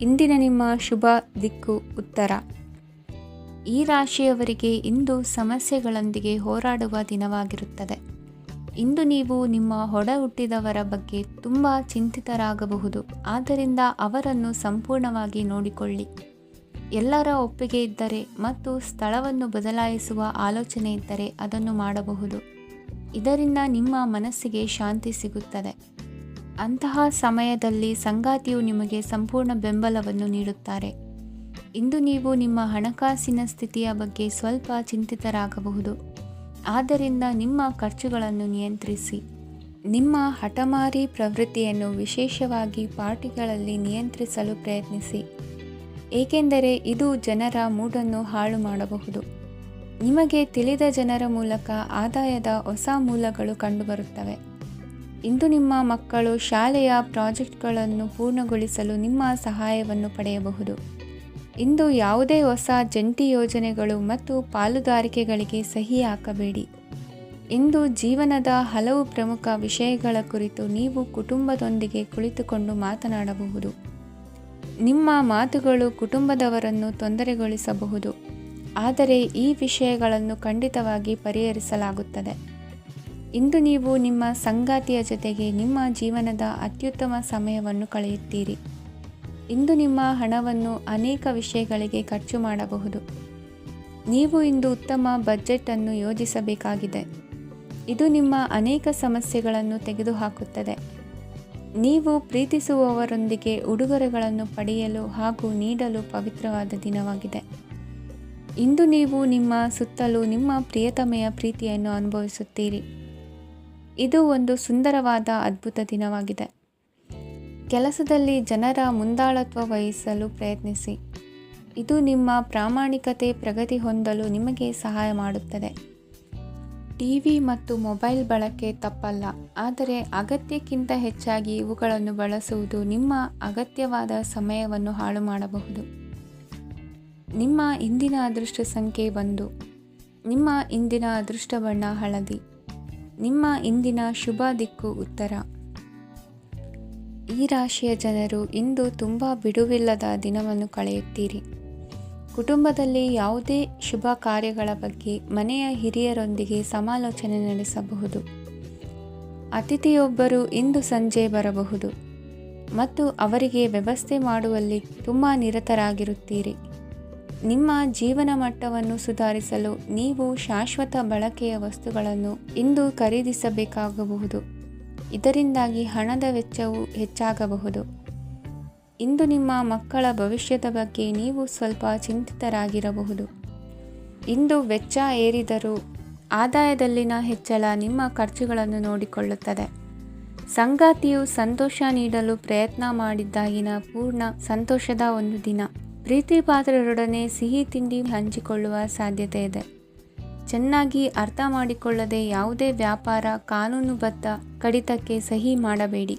ಇಂದಿನ ನಿಮ್ಮ ಶುಭ ದಿಕ್ಕು ಉತ್ತರ. ಈ ರಾಶಿಯವರಿಗೆ ಇಂದು ಸಮಸ್ಯೆಗಳೊಂದಿಗೆ ಹೋರಾಡುವ ದಿನವಾಗಿರುತ್ತದೆ. ಇಂದು ನೀವು ನಿಮ್ಮ ಒಡ ಹುಟ್ಟಿದವರ ಬಗ್ಗೆ ತುಂಬ ಚಿಂತಿತರಾಗಬಹುದು. ಆದ್ದರಿಂದ ಅವರನ್ನು ಸಂಪೂರ್ಣವಾಗಿ ನೋಡಿಕೊಳ್ಳಿ. ಎಲ್ಲರ ಒಪ್ಪಿಗೆ ಇದ್ದರೆ ಮತ್ತು ಸ್ಥಳವನ್ನು ಬದಲಾಯಿಸುವ ಆಲೋಚನೆ ಇದ್ದರೆ ಅದನ್ನು ಮಾಡಬಹುದು. ಇದರಿಂದ ನಿಮ್ಮ ಮನಸ್ಸಿಗೆ ಶಾಂತಿ ಸಿಗುತ್ತದೆ. ಅಂತಹ ಸಮಯದಲ್ಲಿ ಸಂಗಾತಿಯು ನಿಮಗೆ ಸಂಪೂರ್ಣ ಬೆಂಬಲವನ್ನು ನೀಡುತ್ತಾರೆ. ಇಂದು ನೀವು ನಿಮ್ಮ ಹಣಕಾಸಿನ ಸ್ಥಿತಿಯ ಬಗ್ಗೆ ಸ್ವಲ್ಪ ಚಿಂತಿತರಾಗಬಹುದು. ಆದ್ದರಿಂದ ನಿಮ್ಮ ಖರ್ಚುಗಳನ್ನು ನಿಯಂತ್ರಿಸಿ. ನಿಮ್ಮ ಹಠಮಾರಿ ಪ್ರವೃತ್ತಿಯನ್ನು ವಿಶೇಷವಾಗಿ ಪಾರ್ಟಿಗಳಲ್ಲಿ ನಿಯಂತ್ರಿಸಲು ಪ್ರಯತ್ನಿಸಿ, ಏಕೆಂದರೆ ಇದು ಜನರ ಮೂಡನ್ನು ಹಾಳು ಮಾಡಬಹುದು. ನಿಮಗೆ ತಿಳಿದ ಜನರ ಮೂಲಕ ಆದಾಯದ ಹೊಸ ಮೂಲಗಳು ಕಂಡುಬರುತ್ತವೆ. ಇಂದು ನಿಮ್ಮ ಮಕ್ಕಳು ಶಾಲೆಯ ಪ್ರಾಜೆಕ್ಟ್ಗಳನ್ನು ಪೂರ್ಣಗೊಳಿಸಲು ನಿಮ್ಮ ಸಹಾಯವನ್ನು ಪಡೆಯಬಹುದು. ಇಂದು ಯಾವುದೇ ಹೊಸ ಜಂಟಿ ಯೋಜನೆಗಳು ಮತ್ತು ಪಾಲುದಾರಿಕೆಗಳಿಗೆ ಸಹಿ ಹಾಕಬೇಡಿ. ಇಂದು ಜೀವನದ ಹಲವು ಪ್ರಮುಖ ವಿಷಯಗಳ ಕುರಿತು ನೀವು ಕುಟುಂಬದೊಂದಿಗೆ ಕುಳಿತುಕೊಂಡು ಮಾತನಾಡಬಹುದು. ನಿಮ್ಮ ಮಾತುಗಳು ಕುಟುಂಬದವರನ್ನು ತೊಂದರೆಗೊಳಿಸಬಹುದು, ಆದರೆ ಈ ವಿಷಯಗಳನ್ನು ಖಂಡಿತವಾಗಿ ಪರಿಹರಿಸಲಾಗುತ್ತದೆ. ಇಂದು ನೀವು ನಿಮ್ಮ ಸಂಗಾತಿಯ ಜೊತೆಗೆ ನಿಮ್ಮ ಜೀವನದ ಅತ್ಯುತ್ತಮ ಸಮಯವನ್ನು ಕಳೆಯುತ್ತೀರಿ. ಇಂದು ನಿಮ್ಮ ಹಣವನ್ನು ಅನೇಕ ವಿಷಯಗಳಿಗೆ ಖರ್ಚು ಮಾಡಬಹುದು. ನೀವು ಇಂದು ಉತ್ತಮ ಬಜೆಟ್ ಅನ್ನು ಯೋಜಿಸಬೇಕಾಗಿದೆ. ಇದು ನಿಮ್ಮ ಅನೇಕ ಸಮಸ್ಯೆಗಳನ್ನು ತೆಗೆದುಹಾಕುತ್ತದೆ. ನೀವು ಪ್ರೀತಿಸುವವರೊಂದಿಗೆ ಉಡುಗೊರೆಗಳನ್ನು ಪಡೆಯಲು ಹಾಗೂ ನೀಡಲು ಪವಿತ್ರವಾದ ದಿನವಾಗಿದೆ. ಇಂದು ನೀವು ನಿಮ್ಮ ಸುತ್ತಲೂ ನಿಮ್ಮ ಪ್ರಿಯತಮೆಯ ಪ್ರೀತಿಯನ್ನು ಅನುಭವಿಸುತ್ತೀರಿ. ಇದು ಒಂದು ಸುಂದರವಾದ ಅದ್ಭುತ ದಿನವಾಗಿದೆ. ಕೆಲಸದಲ್ಲಿ ಜನರ ಮುಂದಾಳತ್ವ ವಹಿಸಲು ಪ್ರಯತ್ನಿಸಿ. ಇದು ನಿಮ್ಮ ಪ್ರಾಮಾಣಿಕತೆ ಪ್ರಗತಿ ಹೊಂದಲು ನಿಮಗೆ ಸಹಾಯ ಮಾಡುತ್ತದೆ. ಟಿವಿ ಮತ್ತು ಮೊಬೈಲ್ ಬಳಕೆ ತಪ್ಪಲ್ಲ, ಆದರೆ ಅಗತ್ಯಕ್ಕಿಂತ ಹೆಚ್ಚಾಗಿ ಇವುಗಳನ್ನು ಬಳಸುವುದು ನಿಮ್ಮ ಅಗತ್ಯವಾದ ಸಮಯವನ್ನು ಹಾಳು ಮಾಡಬಹುದು. ನಿಮ್ಮ ಇಂದಿನ ಅದೃಷ್ಟ ಸಂಖ್ಯೆ 1. ನಿಮ್ಮ ಇಂದಿನ ಅದೃಷ್ಟ ಬಣ್ಣ ಹಳದಿ. ನಿಮ್ಮ ಇಂದಿನ ಶುಭ ದಿಕ್ಕು ಉತ್ತರ. ಈ ರಾಶಿಯ ಜನರು ಇಂದು ತುಂಬ ಬಿಡುವಿಲ್ಲದ ದಿನವನ್ನು ಕಳೆಯುತ್ತೀರಿ. ಕುಟುಂಬದಲ್ಲಿ ಯಾವುದೇ ಶುಭ ಕಾರ್ಯಗಳ ಬಗ್ಗೆ ಮನೆಯ ಹಿರಿಯರೊಂದಿಗೆ ಸಮಾಲೋಚನೆ ನಡೆಸಬಹುದು. ಅತಿಥಿಯೊಬ್ಬರು ಇಂದು ಸಂಜೆ ಬರಬಹುದು ಮತ್ತು ಅವರಿಗೆ ವ್ಯವಸ್ಥೆ ಮಾಡುವಲ್ಲಿ ತುಂಬ ನಿರತರಾಗಿರುತ್ತೀರಿ. ನಿಮ್ಮ ಜೀವನ ಮಟ್ಟವನ್ನು ಸುಧಾರಿಸಲು ನೀವು ಶಾಶ್ವತ ಬಳಕೆಯ ವಸ್ತುಗಳನ್ನು ಇಂದು ಖರೀದಿಸಬೇಕಾಗಬಹುದು. ಇದರಿಂದಾಗಿ ಹಣದ ವೆಚ್ಚವು ಹೆಚ್ಚಾಗಬಹುದು. ಇಂದು ನಿಮ್ಮ ಮಕ್ಕಳ ಭವಿಷ್ಯದ ಬಗ್ಗೆ ನೀವು ಸ್ವಲ್ಪ ಚಿಂತಿತರಾಗಿರಬಹುದು. ಇಂದು ವೆಚ್ಚ ಏರಿದರೂ ಆದಾಯದಲ್ಲಿನ ಹೆಚ್ಚಳ ನಿಮ್ಮ ಖರ್ಚುಗಳನ್ನು ನೋಡಿಕೊಳ್ಳುತ್ತದೆ. ಸಂಗಾತಿಯು ಸಂತೋಷ ನೀಡಲು ಪ್ರಯತ್ನ ಮಾಡಿದ್ದಾಗಿನ ಪೂರ್ಣ ಸಂತೋಷದ ಒಂದು ದಿನ. ಪ್ರೀತಿ ಪಾತ್ರರೊಡನೆ ಸಿಹಿ ತಿಂಡಿ ಹಂಚಿಕೊಳ್ಳುವ ಸಾಧ್ಯತೆ ಇದೆ. ಚೆನ್ನಾಗಿ ಅರ್ಥ ಮಾಡಿಕೊಳ್ಳದೆ ಯಾವುದೇ ವ್ಯಾಪಾರ ಕಾನೂನುಬದ್ಧ ಕಡಿತಕ್ಕೆ ಸಹಿ ಮಾಡಬೇಡಿ.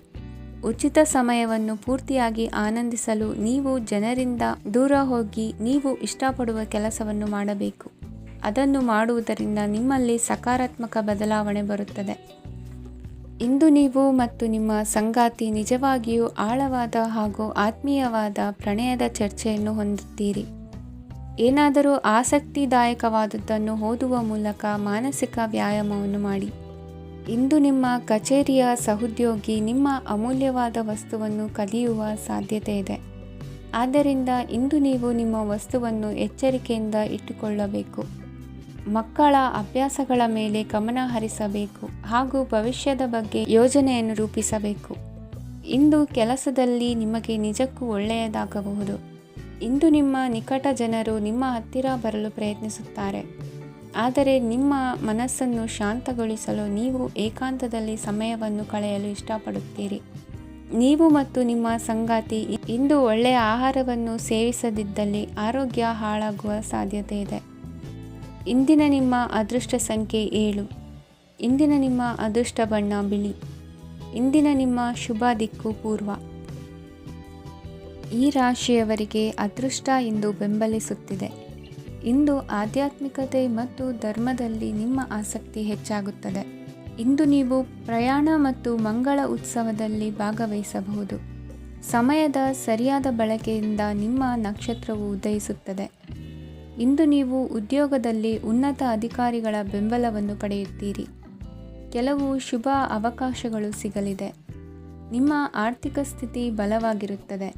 ಉಚಿತ ಸಮಯವನ್ನು ಪೂರ್ತಿಯಾಗಿ ಆನಂದಿಸಲು ನೀವು ಜನರಿಂದ ದೂರ ಹೋಗಿ ನೀವು ಇಷ್ಟಪಡುವ ಕೆಲಸವನ್ನು ಮಾಡಬೇಕು. ಅದನ್ನು ಮಾಡುವುದರಿಂದ ನಿಮ್ಮಲ್ಲಿ ಸಕಾರಾತ್ಮಕ ಬದಲಾವಣೆ ಬರುತ್ತದೆ. ಇಂದು ನೀವು ಮತ್ತು ನಿಮ್ಮ ಸಂಗಾತಿ ನಿಜವಾಗಿಯೂ ಆಳವಾದ ಹಾಗೂ ಆತ್ಮೀಯವಾದ ಪ್ರಣಯದ ಚರ್ಚೆಯನ್ನು ಹೊಂದುತ್ತೀರಿ. ಏನಾದರೂ ಆಸಕ್ತಿದಾಯಕವಾದದ್ದನ್ನು ಓದುವ ಮೂಲಕ ಮಾನಸಿಕ ವ್ಯಾಯಾಮವನ್ನು ಮಾಡಿ. ಇಂದು ನಿಮ್ಮ ಕಚೇರಿಯ ಸಹೋದ್ಯೋಗಿ ನಿಮ್ಮ ಅಮೂಲ್ಯವಾದ ವಸ್ತುವನ್ನು ಕದಿಯುವ ಸಾಧ್ಯತೆ ಇದೆ. ಆದ್ದರಿಂದ ಇಂದು ನೀವು ನಿಮ್ಮ ವಸ್ತುವನ್ನು ಎಚ್ಚರಿಕೆಯಿಂದ ಇಟ್ಟುಕೊಳ್ಳಬೇಕು. ಮಕ್ಕಳ ಅಭ್ಯಾಸಗಳ ಮೇಲೆ ಗಮನ ಹರಿಸಬೇಕು ಹಾಗೂ ಭವಿಷ್ಯದ ಬಗ್ಗೆ ಯೋಜನೆಯನ್ನು ರೂಪಿಸಬೇಕು. ಇಂದು ಕೆಲಸದಲ್ಲಿ ನಿಮಗೆ ನಿಜಕ್ಕೂ ಒಳ್ಳೆಯದಾಗಬಹುದು. ಇಂದು ನಿಮ್ಮ ನಿಕಟ ಜನರು ನಿಮ್ಮ ಹತ್ತಿರ ಬರಲು ಪ್ರಯತ್ನಿಸುತ್ತಾರೆ. ಆದರೆ ನಿಮ್ಮ ಮನಸ್ಸನ್ನು ಶಾಂತಗೊಳಿಸಲು ನೀವು ಏಕಾಂತದಲ್ಲಿ ಸಮಯವನ್ನು ಕಳೆಯಲು ಇಷ್ಟಪಡುತ್ತೀರಿ. ನೀವು ಮತ್ತು ನಿಮ್ಮ ಸಂಗಾತಿ ಇಂದು ಒಳ್ಳೆಯ ಆಹಾರವನ್ನು ಸೇವಿಸದಿದ್ದಲ್ಲಿ ಆರೋಗ್ಯ ಹಾಳಾಗುವ ಸಾಧ್ಯತೆ ಇದೆ. ಇಂದಿನ ನಿಮ್ಮ ಅದೃಷ್ಟ ಸಂಖ್ಯೆ 7. ಇಂದಿನ ನಿಮ್ಮ ಅದೃಷ್ಟ ಬಣ್ಣ ಬಿಳಿ. ಇಂದಿನ ನಿಮ್ಮ ಶುಭ ದಿಕ್ಕು ಪೂರ್ವ. ಈ ರಾಶಿಯವರಿಗೆ ಅದೃಷ್ಟ ಇಂದು ಬೆಂಬಲಿಸುತ್ತಿದೆ. ಇಂದು ಆಧ್ಯಾತ್ಮಿಕತೆ ಮತ್ತು ಧರ್ಮದಲ್ಲಿ ನಿಮ್ಮ ಆಸಕ್ತಿ ಹೆಚ್ಚಾಗುತ್ತದೆ. ಇಂದು ನೀವು ಪ್ರಯಾಣ ಮತ್ತು ಮಂಗಳ ಉತ್ಸವದಲ್ಲಿ ಭಾಗವಹಿಸಬಹುದು. ಸಮಯದ ಸರಿಯಾದ ಬಳಕೆಯಿಂದ ನಿಮ್ಮ ನಕ್ಷತ್ರವು ಉದಯಿಸುತ್ತದೆ. ಇಂದು ನೀವು ಉದ್ಯೋಗದಲ್ಲಿ ಉನ್ನತ ಅಧಿಕಾರಿಗಳ ಬೆಂಬಲವನ್ನು ಪಡೆಯುತ್ತೀರಿ. ಕೆಲವು ಶುಭ ಅವಕಾಶಗಳು ಸಿಗಲಿದೆ. ನಿಮ್ಮ ಆರ್ಥಿಕ ಸ್ಥಿತಿ ಬಲವಾಗಿರುತ್ತದೆ.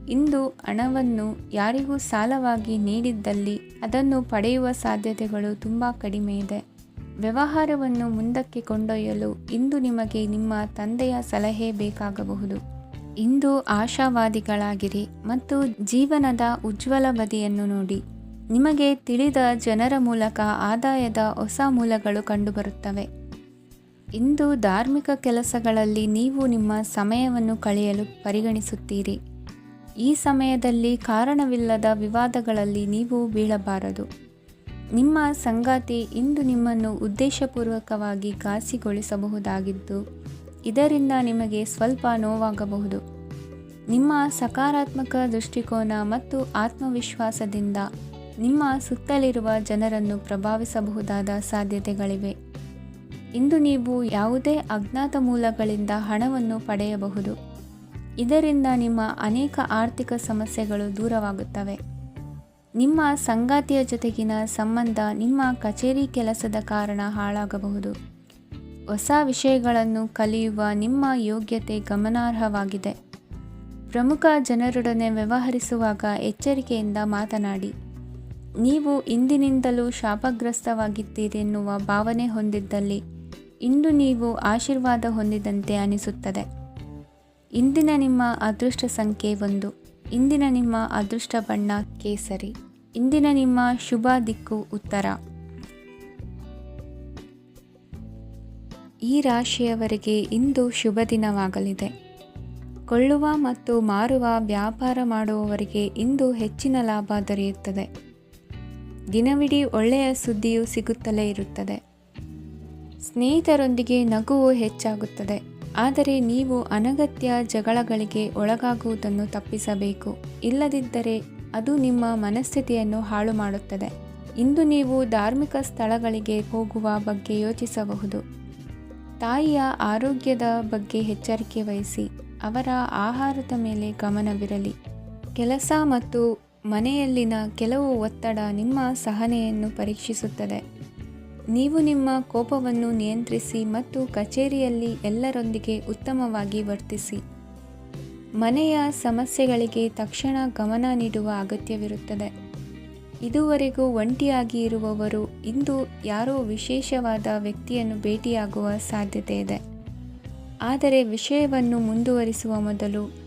ಇಂದು ಹಣವನ್ನು ಯಾರಿಗೂ ಸಾಲವಾಗಿ ನೀಡಿದ್ದಲ್ಲಿ ಅದನ್ನು ಪಡೆಯುವ ಸಾಧ್ಯತೆಗಳು ತುಂಬ ಕಡಿಮೆ ಇದೆ. ವ್ಯವಹಾರವನ್ನು ಮುಂದಕ್ಕೆ ಕೊಂಡೊಯ್ಯಲು ಇಂದು ನಿಮಗೆ ನಿಮ್ಮ ತಂದೆಯ ಸಲಹೆ ಬೇಕಾಗಬಹುದು. ಇಂದು ಆಶಾವಾದಿಗಳಾಗಿರಿ ಮತ್ತು ಜೀವನದ ಉಜ್ವಲ ಬದಿಯನ್ನು ನೋಡಿ. ನಿಮಗೆ ತಿಳಿದ ಜನರ ಮೂಲಕ ಆದಾಯದ ಹೊಸ ಮೂಲಗಳು ಕಂಡುಬರುತ್ತವೆ. ಇಂದು ಧಾರ್ಮಿಕ ಕೆಲಸಗಳಲ್ಲಿ ನೀವು ನಿಮ್ಮ ಸಮಯವನ್ನು ಕಳೆಯಲು ಪರಿಗಣಿಸುತ್ತೀರಿ. ಈ ಸಮಯದಲ್ಲಿ ಕಾರಣವಿಲ್ಲದ ವಿವಾದಗಳಲ್ಲಿ ನೀವು ಬೀಳಬಾರದು. ನಿಮ್ಮ ಸಂಗಾತಿ ಇಂದು ನಿಮ್ಮನ್ನು ಉದ್ದೇಶಪೂರ್ವಕವಾಗಿ ಘಾಸಿಗೊಳಿಸಬಹುದಾಗಿದ್ದು ಇದರಿಂದ ನಿಮಗೆ ಸ್ವಲ್ಪ ನೋವಾಗಬಹುದು. ನಿಮ್ಮ ಸಕಾರಾತ್ಮಕ ದೃಷ್ಟಿಕೋನ ಮತ್ತು ಆತ್ಮವಿಶ್ವಾಸದಿಂದ ನಿಮ್ಮ ಸುತ್ತಲಿರುವ ಜನರನ್ನು ಪ್ರಭಾವಿಸಬಹುದಾದ ಸಾಧ್ಯತೆಗಳಿವೆ. ಇಂದು ನೀವು ಯಾವುದೇ ಅಜ್ಞಾತ ಮೂಲಗಳಿಂದ ಹಣವನ್ನು ಪಡೆಯಬಹುದು. ಇದರಿಂದ ನಿಮ್ಮ ಅನೇಕ ಆರ್ಥಿಕ ಸಮಸ್ಯೆಗಳು ದೂರವಾಗುತ್ತವೆ. ನಿಮ್ಮ ಸಂಗಾತಿಯ ಜೊತೆಗಿನ ಸಂಬಂಧ ನಿಮ್ಮ ಕಚೇರಿ ಕೆಲಸದ ಕಾರಣ ಹಾಳಾಗಬಹುದು. ಹೊಸ ವಿಷಯಗಳನ್ನು ಕಲಿಯುವ ನಿಮ್ಮ ಯೋಗ್ಯತೆ ಗಮನಾರ್ಹವಾಗಿದೆ. ಪ್ರಮುಖ ಜನರೊಡನೆ ವ್ಯವಹರಿಸುವಾಗ ಎಚ್ಚರಿಕೆಯಿಂದ ಮಾತನಾಡಿ. ನೀವು ಇಂದಿನಿಂದಲೂ ಶಾಪಗ್ರಸ್ತವಾಗಿದ್ದೀರೆನ್ನುವ ಭಾವನೆ ಹೊಂದಿದ್ದಲ್ಲಿ ಇಂದು ನೀವು ಆಶೀರ್ವಾದ ಹೊಂದಿದಂತೆ ಅನಿಸುತ್ತದೆ. ಇಂದಿನ ನಿಮ್ಮ ಅದೃಷ್ಟ ಸಂಖ್ಯೆ 1. ಇಂದಿನ ನಿಮ್ಮ ಅದೃಷ್ಟ ಬಣ್ಣ ಕೇಸರಿ. ಇಂದಿನ ನಿಮ್ಮ ಶುಭ ದಿಕ್ಕು ಉತ್ತರ. ಈ ರಾಶಿಯವರಿಗೆ ಇಂದು ಶುಭ ದಿನವಾಗಲಿದೆ. ಕೊಳ್ಳುವ ಮತ್ತು ಮಾರುವ ವ್ಯಾಪಾರ ಮಾಡುವವರಿಗೆ ಇಂದು ಹೆಚ್ಚಿನ ಲಾಭ ದೊರೆಯುತ್ತದೆ. ದಿನವಿಡೀ ಒಳ್ಳೆಯ ಸುದ್ದಿಯು ಸಿಗುತ್ತಲೇ ಇರುತ್ತದೆ. ಸ್ನೇಹಿತರೊಂದಿಗೆ ನಗುವು ಹೆಚ್ಚಾಗುತ್ತದೆ. ಆದರೆ ನೀವು ಅನಗತ್ಯ ಜಗಳಗಳಿಗೆ ಒಳಗಾಗುವುದನ್ನು ತಪ್ಪಿಸಬೇಕು. ಇಲ್ಲದಿದ್ದರೆ ಅದು ನಿಮ್ಮ ಮನಸ್ಥಿತಿಯನ್ನು ಹಾಳು ಮಾಡುತ್ತದೆ. ಇಂದು ನೀವು ಧಾರ್ಮಿಕ ಸ್ಥಳಗಳಿಗೆ ಹೋಗುವ ಬಗ್ಗೆ ಯೋಚಿಸಬಹುದು. ತಾಯಿಯ ಆರೋಗ್ಯದ ಬಗ್ಗೆ ಎಚ್ಚರಿಕೆ ವಹಿಸಿ. ಅವರ ಆಹಾರದ ಮೇಲೆ ಗಮನವಿರಲಿ. ಕೆಲಸ ಮತ್ತು ಮನೆಯಲ್ಲಿನ ಕೆಲವು ಒತ್ತಡ ನಿಮ್ಮ ಸಹನೆಯನ್ನು ಪರೀಕ್ಷಿಸುತ್ತದೆ. ನೀವು ನಿಮ್ಮ ಕೋಪವನ್ನು ನಿಯಂತ್ರಿಸಿ ಮತ್ತು ಕಚೇರಿಯಲ್ಲಿ ಎಲ್ಲರೊಂದಿಗೆ ಉತ್ತಮವಾಗಿ ವರ್ತಿಸಿ. ಮನೆಯ ಸಮಸ್ಯೆಗಳಿಗೆ ತಕ್ಷಣ ಗಮನ ನೀಡುವ ಅಗತ್ಯವಿರುತ್ತದೆ. ಇದುವರೆಗೂ ಒಂಟಿಯಾಗಿ ಇರುವವರು ಇಂದು ಯಾರೋ ವಿಶೇಷವಾದ ವ್ಯಕ್ತಿಯನ್ನು ಭೇಟಿಯಾಗುವ ಸಾಧ್ಯತೆ ಇದೆ. ಆದರೆ ವಿಷಯವನ್ನು ಮುಂದುವರಿಸುವ ಮೊದಲು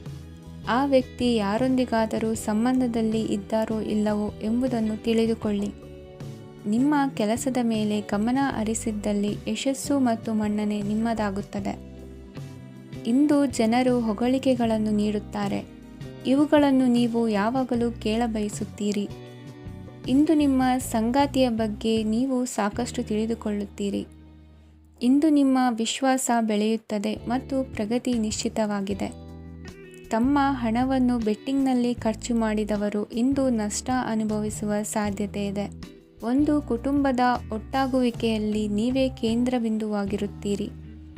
ಆ ವ್ಯಕ್ತಿ ಯಾರೊಂದಿಗಾದರೂ ಸಂಬಂಧದಲ್ಲಿ ಇದ್ದಾರೋ ಇಲ್ಲವೋ ಎಂಬುದನ್ನು ತಿಳಿದುಕೊಳ್ಳಿ. ನಿಮ್ಮ ಕೆಲಸದ ಮೇಲೆ ಗಮನ ಹರಿಸಿದ್ದಲ್ಲಿ ಯಶಸ್ಸು ಮತ್ತು ಮನ್ನಣೆ ನಿಮ್ಮದಾಗುತ್ತದೆ. ಇಂದು ಜನರು ಹೊಗಳಿಕೆಗಳನ್ನು ನೀಡುತ್ತಾರೆ. ಇವುಗಳನ್ನು ನೀವು ಯಾವಾಗಲೂ ಕೇಳಬಯಸುತ್ತೀರಿ. ಇಂದು ನಿಮ್ಮ ಸಂಗಾತಿಯ ಬಗ್ಗೆ ನೀವು ಸಾಕಷ್ಟು ತಿಳಿದುಕೊಳ್ಳುತ್ತೀರಿ. ಇಂದು ನಿಮ್ಮ ವಿಶ್ವಾಸ ಬೆಳೆಯುತ್ತದೆ ಮತ್ತು ಪ್ರಗತಿ ನಿಶ್ಚಿತವಾಗಿದೆ. ತಮ್ಮ ಹಣವನ್ನು ಬೆಟ್ಟಿಂಗ್ನಲ್ಲಿ ಖರ್ಚು ಮಾಡಿದವರು ಇಂದು ನಷ್ಟ ಅನುಭವಿಸುವ ಸಾಧ್ಯತೆ ಇದೆ. ಒಂದು ಕುಟುಂಬದ ಒಟ್ಟಾಗುವಿಕೆಯಲ್ಲಿ ನೀವೇ ಕೇಂದ್ರಬಿಂದುವಾಗಿರುತ್ತೀರಿ.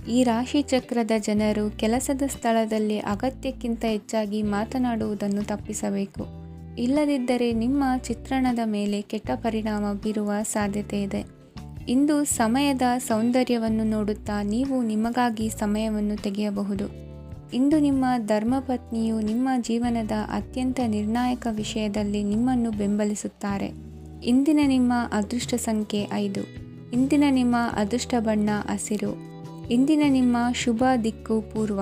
ಈ ರಾಶಿಚಕ್ರದ ಜನರು ಕೆಲಸದ ಸ್ಥಳದಲ್ಲಿ ಅಗತ್ಯಕ್ಕಿಂತ ಹೆಚ್ಚಾಗಿ ಮಾತನಾಡುವುದನ್ನು ತಪ್ಪಿಸಬೇಕು. ಇಲ್ಲದಿದ್ದರೆ ನಿಮ್ಮ ಚಿತ್ರಣದ ಮೇಲೆ ಕೆಟ್ಟ ಪರಿಣಾಮ ಬೀರುವ ಸಾಧ್ಯತೆ ಇದೆ. ಇಂದು ಸಮಯದ ಸೌಂದರ್ಯವನ್ನು ನೋಡುತ್ತಾ ನೀವು ನಿಮಗಾಗಿ ಸಮಯವನ್ನು ತೆಗೆಯಬಹುದು. ಇಂದು ನಿಮ್ಮ ಧರ್ಮಪತ್ನಿಯು ನಿಮ್ಮ ಜೀವನದ ಅತ್ಯಂತ ನಿರ್ಣಾಯಕ ವಿಷಯದಲ್ಲಿ ನಿಮ್ಮನ್ನು ಬೆಂಬಲಿಸುತ್ತಾರೆ. ಇಂದಿನ ನಿಮ್ಮ ಅದೃಷ್ಟ ಸಂಖ್ಯೆ 5. ಇಂದಿನ ನಿಮ್ಮ ಅದೃಷ್ಟ ಬಣ್ಣ ಹಸಿರು. ಇಂದಿನ ನಿಮ್ಮ ಶುಭ ದಿಕ್ಕು ಪೂರ್ವ.